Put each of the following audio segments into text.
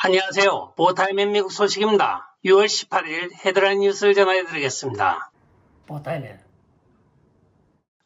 안녕하세요. 보타임의 미국 소식입니다. 6월 18일 헤드라인 뉴스를 전해드리겠습니다. 보타임에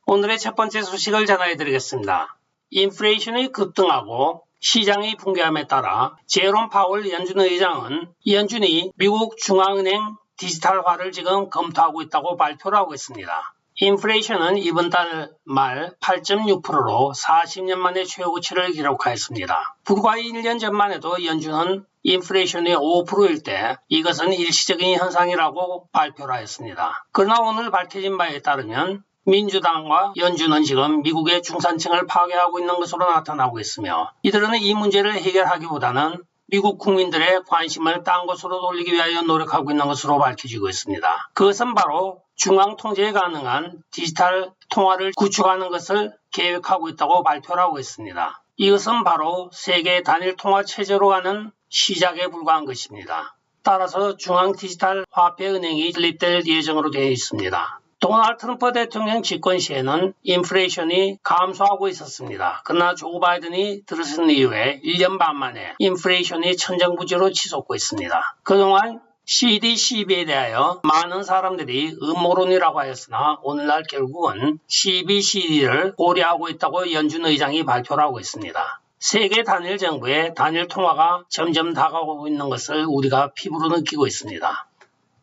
오늘의 첫 번째 소식을 전해드리겠습니다. 인플레이션이 급등하고 시장이 붕괴함에 따라 제롬 파월 연준 의장은 연준이 미국 중앙은행 디지털화를 지금 검토하고 있다고 발표를 하고 있습니다. 인플레이션은 이번 달 말 8.6%로 40년 만에 최고치를 기록하였습니다. 불과 1년 전만 해도 연준은 인플레이션이 5%일 때 이것은 일시적인 현상이라고 발표를 하였습니다. 그러나 오늘 밝혀진 바에 따르면 민주당과 연준은 지금 미국의 중산층을 파괴하고 있는 것으로 나타나고 있으며 이들은 이 문제를 해결하기보다는 미국 국민들의 관심을 딴 곳으로 돌리기 위하여 노력하고 있는 것으로 밝혀지고 있습니다. 그것은 바로 중앙 통제 가능한 디지털 통화를 구축하는 것을 계획하고 있다고 발표를 하고 있습니다. 이것은 바로 세계 단일 통화 체제로 가는 시작에 불과한 것입니다. 따라서 중앙 디지털 화폐 은행이 설립될 예정으로 되어 있습니다. 도널드 트럼프 대통령 집권 시에는 인플레이션이 감소하고 있었습니다. 그러나 조 바이든이 들어선 이후에 1년 반 만에 인플레이션이 천정부지로 치솟고 있습니다. 그동안 CDCB에 대하여 많은 사람들이 음모론이라고 하였으나 오늘날 결국은 CBCD를 고려하고 있다고 연준 의장이 발표를 하고 있습니다. 세계 단일 정부의 단일 통화가 점점 다가오고 있는 것을 우리가 피부로 느끼고 있습니다.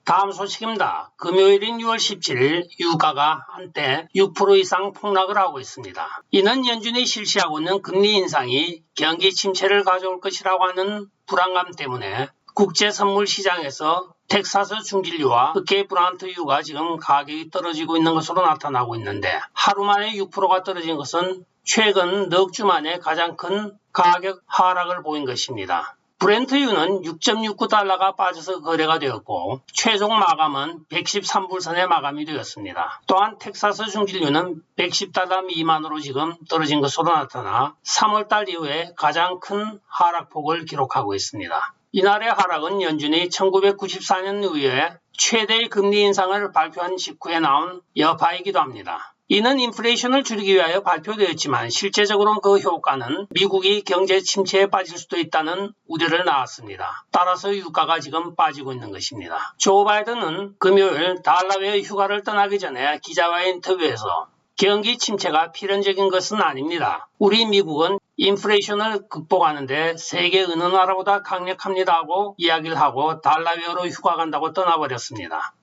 다음 소식입니다. 금요일인 6월 17일 유가가 한때 6% 이상 폭락을 하고 있습니다. 이는 연준이 실시하고 있는 금리 인상이 경기 침체를 가져올 것이라고 하는 불안감 때문에 국제 선물 시장에서 텍사스 중진류와 흑해 브란트유가 지금 가격이 떨어지고 있는 것으로 나타나고 있는데 하루 만에 6%가 떨어진 것은 최근 넉 주 만에 가장 큰 가격 하락을 보인 것입니다. 브렌트유는 6.69달러가 빠져서 거래가 되었고 최종 마감은 113불선에 마감이 되었습니다. 또한 텍사스 중진류는 110달러 미만으로 지금 떨어진 것으로 나타나 3월달 이후에 가장 큰 하락폭을 기록하고 있습니다. 이날의 하락은 연준이 1994년 이후에 최대의 금리 인상을 발표한 직후에 나온 여파이기도 합니다. 이는 인플레이션을 줄이기 위하여 발표되었지만 실제적으로 그 효과는 미국이 경제 침체에 빠질 수도 있다는 우려를 낳았습니다. 따라서 유가가 지금 빠지고 있는 것입니다. 조 바이든은 금요일 달러웨어 휴가를 떠나기 전에 기자와의 인터뷰에서 경기 침체가 필연적인 것은 아닙니다. 우리 미국은 인플레이션을 극복하는데 세계 어느 나라보다 강력합니다 하고 이야기를 하고 달러웨어로 휴가 간다고 떠나버렸습니다.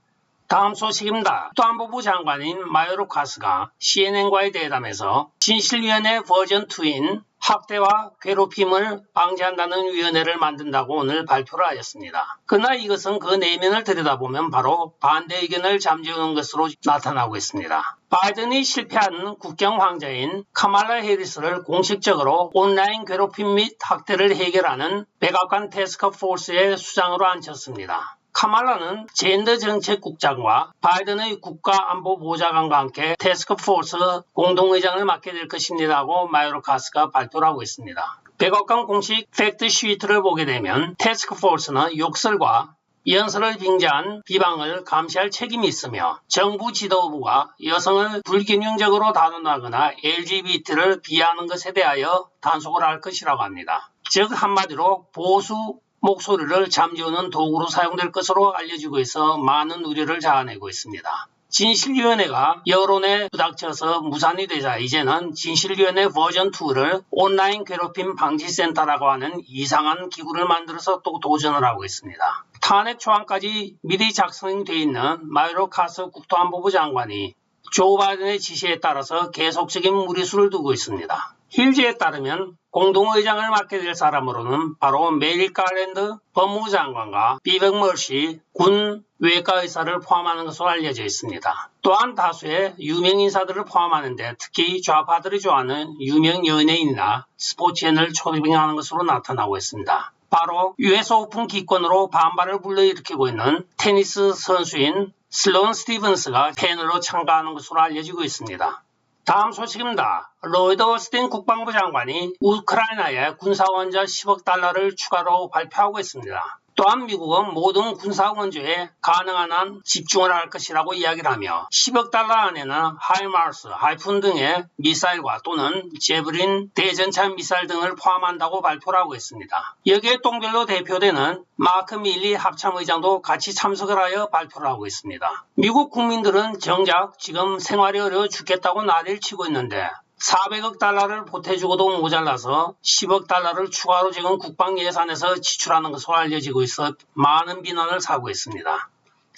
다음 소식입니다. 국토안보부 장관인 마요르카스가 CNN과의 대담에서 진실위원회 버전 2인 학대와 괴롭힘을 방지한다는 위원회를 만든다고 오늘 발표를 하였습니다. 그러나 이것은 그 내면을 들여다보면 바로 반대 의견을 잠재우는 것으로 나타나고 있습니다. 바이든이 실패한 국경 황제인 카말라 해리스를 공식적으로 온라인 괴롭힘 및 학대를 해결하는 백악관 태스크포스의 수장으로 앉혔습니다. 카말라는 젠더 정책국장과 바이든의 국가안보보좌관과 함께 태스크포스 공동의장을 맡게 될 것입니다고 마요르카스가 발표를 하고 있습니다. 백악관 공식 팩트시트를 보게 되면 태스크포스는 욕설과 연설을 빙자한 비방을 감시할 책임이 있으며 정부 지도부가 여성을 불균형적으로 단언하거나 LGBT를 비하하는 것에 대하여 단속을 할 것이라고 합니다. 즉 한마디로 보수 목소리를 잠재우는 도구로 사용될 것으로 알려지고 있어 많은 우려를 자아내고 있습니다. 진실위원회가 여론에 부닥쳐서 무산이 되자 이제는 진실위원회 버전 2를 온라인 괴롭힘 방지센터라고 하는 이상한 기구를 만들어서 또 도전을 하고 있습니다. 탄핵 초안까지 미리 작성되어 있는 마요르카스 국토안보부 장관이 조 바이든의 지시에 따라서 계속적인 무리수를 두고 있습니다. 힐즈에 따르면 공동의장을 맡게 될 사람으로는 바로 메리 가랜드 법무부 장관과 비백 머시 군 외과 의사를 포함하는 것으로 알려져 있습니다. 또한 다수의 유명 인사들을 포함하는데 특히 좌파들이 좋아하는 유명 연예인이나 스포츠인을 초빙하는 것으로 나타나고 있습니다. 바로 US 오픈 기권으로 반발을 불러일으키고 있는 테니스 선수인 슬론 스티븐스가 패널로 참가하는 것으로 알려지고 있습니다. 다음 소식입니다. 로이드 오스틴 국방부 장관이 우크라이나에 군사원자 10억 달러를 추가로 발표하고 있습니다. 또한 미국은 모든 군사 원조에 가능한 한 집중을 할 것이라고 이야기를 하며 10억 달러 안에는 하이마르스, 하이푼 등의 미사일과 또는 제블린 대전차 미사일 등을 포함한다고 발표를 하고 있습니다. 여기에 똥별로 대표되는 마크 밀리 합참의장도 같이 참석을 하여 발표를 하고 있습니다. 미국 국민들은 정작 지금 생활이 어려워 죽겠다고 난리를 치고 있는데 400억 달러를 보태주고도 모자라서 10억 달러를 추가로 지금 국방 예산에서 지출하는 것으로 알려지고 있어 많은 비난을 사고 있습니다.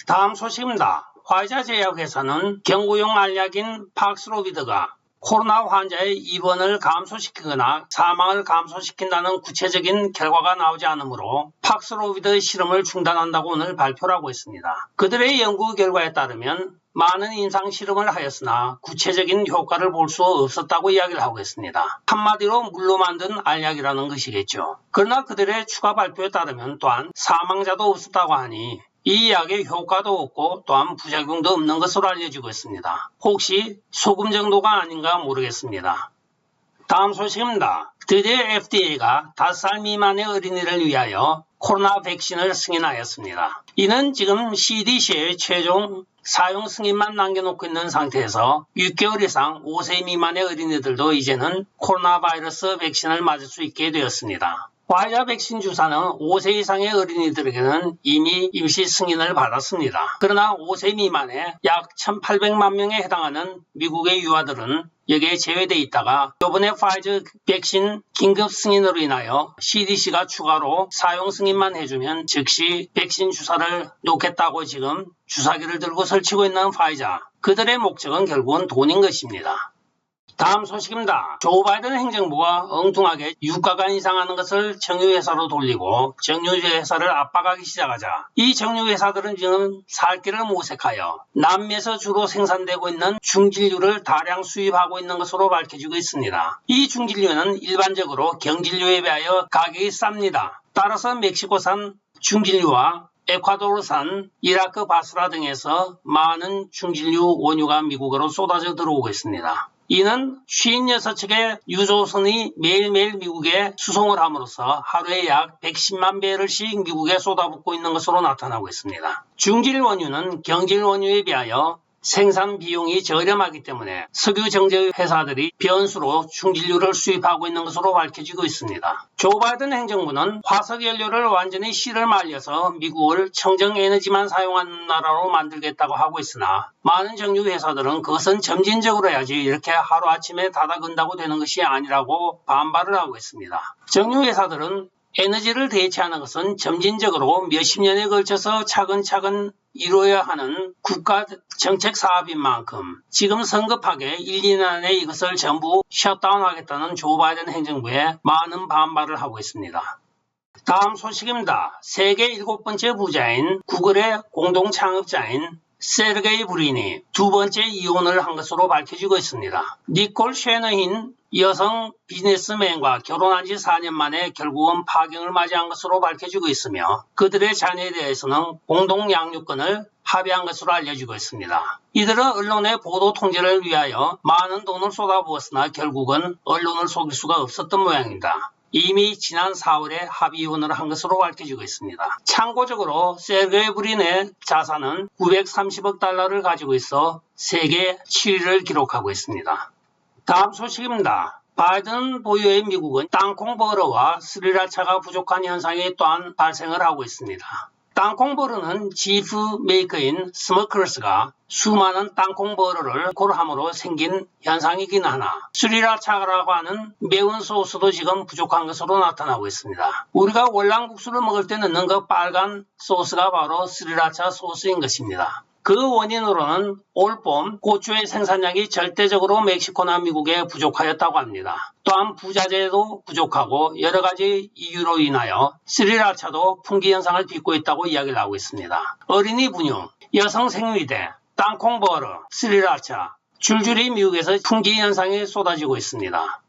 다음 소식입니다. 화이자 제약회사는 경구용 알약인 팍스로비드가 코로나 환자의 입원을 감소시키거나 사망을 감소시킨다는 구체적인 결과가 나오지 않으므로 팍스로비드 실험을 중단한다고 오늘 발표를 하고 있습니다. 그들의 연구 결과에 따르면 많은 임상 실험을 하였으나 구체적인 효과를 볼 수 없었다고 이야기를 하고 있습니다. 한마디로 물로 만든 알약이라는 것이겠죠. 그러나 그들의 추가 발표에 따르면 또한 사망자도 없었다고 하니 이 약의 효과도 없고 또한 부작용도 없는 것으로 알려지고 있습니다. 혹시 소금 정도가 아닌가 모르겠습니다. 다음 소식입니다. 드디어 FDA가 5살 미만의 어린이를 위하여 코로나 백신을 승인하였습니다. 이는 지금 CDC의 최종 사용 승인만 남겨놓고 있는 상태에서 6개월 이상 5세 미만의 어린이들도 이제는 코로나 바이러스 백신을 맞을 수 있게 되었습니다. 화이자 백신 주사는 5세 이상의 어린이들에게는 이미 임시 승인을 받았습니다. 그러나 5세 미만의 약 1,800만 명에 해당하는 미국의 유아들은 여기에 제외되어 있다가 이번에 화이자 백신 긴급 승인으로 인하여 CDC가 추가로 사용 승인만 해주면 즉시 백신 주사를 놓겠다고 지금 주사기를 들고 설치고 있는 화이자. 그들의 목적은 결국은 돈인 것입니다. 다음 소식입니다. 조 바이든 행정부가 엉뚱하게 유가가 인상하는 것을 정유회사로 돌리고 정유회사를 압박하기 시작하자 이 정유회사들은 지금 살 길을 모색하여 남미에서 주로 생산되고 있는 중진류를 다량 수입하고 있는 것으로 밝혀지고 있습니다. 이 중진류는 일반적으로 경진류에 비하여 가격이 쌉니다. 따라서 멕시코산 중진류와 에콰도르산 이라크 바스라 등에서 많은 중진류 원유가 미국으로 쏟아져 들어오고 있습니다. 이는 56척의 유조선이 매일매일 미국에 수송을 함으로써 하루에 약 110만 배럴씩 미국에 쏟아붓고 있는 것으로 나타나고 있습니다. 중질 원유는 경질 원유에 비하여 생산 비용이 저렴하기 때문에 석유 정제 회사들이 변수로 중진류를 수입하고 있는 것으로 밝혀지고 있습니다. 조 바이든 행정부는 화석 연료를 완전히 씨를 말려서 미국을 청정 에너지만 사용하는 나라로 만들겠다고 하고 있으나 많은 정유 회사들은 그것은 점진적으로 해야지 이렇게 하루아침에 닫아건다고 되는 것이 아니라고 반발을 하고 있습니다. 정유 회사들은 에너지를 대체하는 것은 점진적으로 몇십 년에 걸쳐서 차근차근 이루어야 하는 국가 정책 사업인 만큼 지금 성급하게 1, 2년 안에 이것을 전부 셧다운하겠다는 조 바이든 행정부에 많은 반발을 하고 있습니다. 다음 소식입니다. 세계 7번째 부자인 구글의 공동 창업자인 세르게이 브린이 두 번째 이혼을 한 것으로 밝혀지고 있습니다. 니콜 쉐너힌 여성 비즈니스맨과 결혼한 지 4년 만에 결국은 파경을 맞이한 것으로 밝혀지고 있으며 그들의 자녀에 대해서는 공동 양육권을 합의한 것으로 알려지고 있습니다. 이들은 언론의 보도 통제를 위하여 많은 돈을 쏟아부었으나 결국은 언론을 속일 수가 없었던 모양입니다. 이미 지난 4월에 합의 이혼을 한 것으로 밝혀지고 있습니다. 참고적으로 세르게이 브린의 자산은 930억 달러를 가지고 있어 세계 7위를 기록하고 있습니다. 다음 소식입니다. 바이든 보유의 미국은 땅콩 버러와 스리라차가 부족한 현상이 또한 발생을 하고 있습니다. 땅콩 버러는 지프 메이커인 스머커스가 수많은 땅콩 버러를 고루함으로 생긴 현상이긴 하나 스리라차라고 하는 매운 소스도 지금 부족한 것으로 나타나고 있습니다. 우리가 월남국수를 먹을 때 넣는 그 빨간 소스가 바로 스리라차 소스인 것입니다. 그 원인으로는 올봄 고추의 생산량이 절대적으로 멕시코나 미국에 부족하였다고 합니다. 또한 부자재도 부족하고 여러 가지 이유로 인하여 스리라차도 품귀 현상을 빚고 있다고 이야기를 하고 있습니다. 어린이 분유, 여성 생리대, 땅콩 버러, 스리라차 줄줄이 미국에서 품귀 현상이 쏟아지고 있습니다.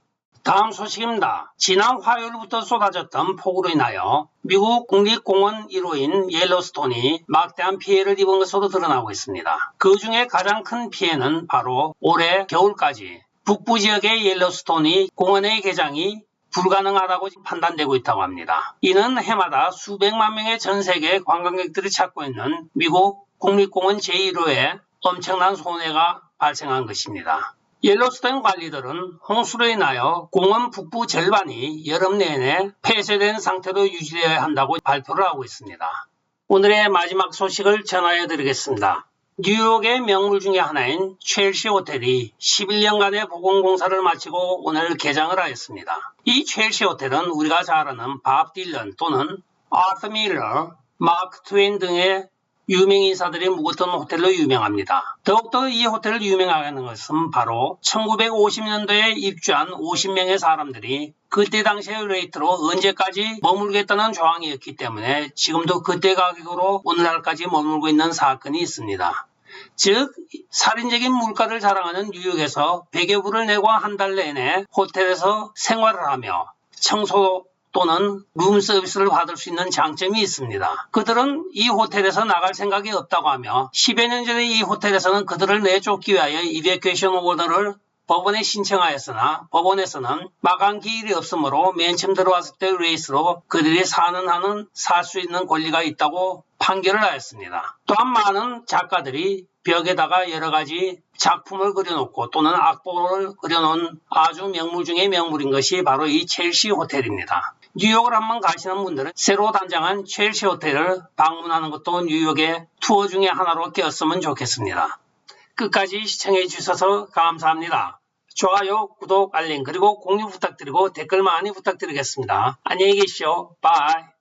다음 소식입니다. 지난 화요일부터 쏟아졌던 폭우로 인하여 미국 국립공원 1호인 옐로스톤이 막대한 피해를 입은 것으로 드러나고 있습니다. 그 중에 가장 큰 피해는 바로 올해 겨울까지 북부 지역의 옐로스톤이 공원의 개장이 불가능하다고 판단되고 있다고 합니다. 이는 해마다 수백만 명의 전 세계 관광객들이 찾고 있는 미국 국립공원 제1호에 엄청난 손해가 발생한 것입니다. 옐로스톤 관리들은 홍수로 인하여 공원 북부 절반이 여름 내내 폐쇄된 상태로 유지되어야 한다고 발표를 하고 있습니다. 오늘의 마지막 소식을 전하여 드리겠습니다. 뉴욕의 명물 중에 하나인 첼시 호텔이 11년간의 보건공사를 마치고 오늘 개장을 하였습니다. 이 첼시 호텔은 우리가 잘 아는 밥 딜런 또는 아서 밀러, 마크 트웨인 등의 유명 인사들이 묵었던 호텔로 유명합니다. 더욱더 이 호텔을 유명하게 하는 것은 바로 1950년도에 입주한 50명의 사람들이 그때 당시의 레이트로 언제까지 머물겠다는 조항이었기 때문에 지금도 그때 가격으로 오늘날까지 머물고 있는 사건이 있습니다. 즉 살인적인 물가를 자랑하는 뉴욕에서 100여 불을 내고 한 달 내내 호텔에서 생활을 하며 청소 또는 룸 서비스를 받을 수 있는 장점이 있습니다. 그들은 이 호텔에서 나갈 생각이 없다고 하며 10여 년 전에 이 호텔에서는 그들을 내쫓기 위하여 이베큐에이션 오더를 법원에 신청하였으나 법원에서는 마감 기일이 없으므로 맨 처음 들어왔을 때 레이스로 그들이 사는 한은 살 수 있는 권리가 있다고 판결을 하였습니다. 또한 많은 작가들이 벽에다가 여러 가지 작품을 그려놓고 또는 악보를 그려놓은 아주 명물 중의 명물인 것이 바로 이 첼시 호텔입니다. 뉴욕을 한번 가시는 분들은 새로 단장한 첼시 호텔을 방문하는 것도 뉴욕의 투어 중에 하나로 꼈으면 좋겠습니다. 끝까지 시청해 주셔서 감사합니다. 좋아요, 구독, 알림 그리고 공유 부탁드리고 댓글 많이 부탁드리겠습니다. 안녕히 계십시오. 바이.